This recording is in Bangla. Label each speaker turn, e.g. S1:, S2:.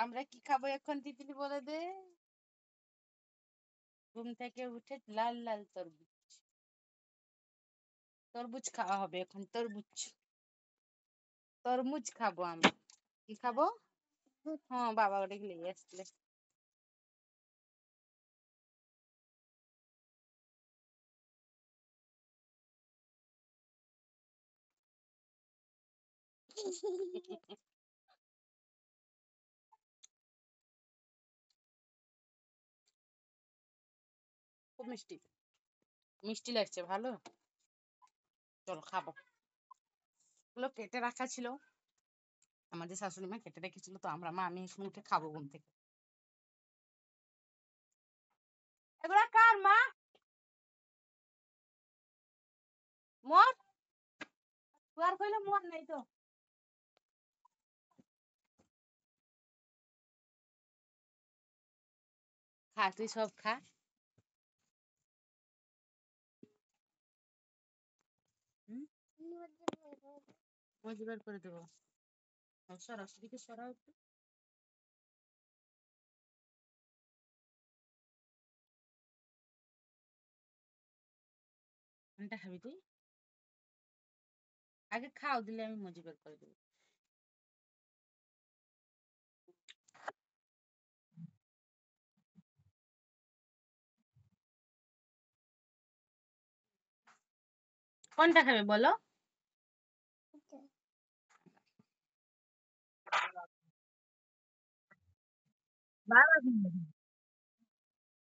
S1: আমরা কি খাবো এখন তিতলি বলে দে। ঘুম থেকে উঠে লাল লাল তরমুজ। তরমুজ খাওয়া হবে এখন, তরমুজ। তরমুজ খাবো আমরা। কি খাবো? হ্যাঁ, বাবা ওটা নিয়ে আসলে। খুব মিষ্টি। মিষ্টি লাগছে ভালো। চলো খাবো। ওগুলো কেটে রাখা ছিল, আমাদের শাশুড়ি মা কেটে রেখেছিল, তো আমি এখন উঠে খাবো ঘুম থেকে। এগুলা কার মা? মোর? তুই কইলে মোর নাই তো। খা, তুই সব খা। মজি বের করে দেবো। সরাসরি সরাও একটু। কোনটা খাবি তুই? আগে খাও, দিলে আমি মজি বের করে দেবো। কোনটা খাবে বলো? বাবা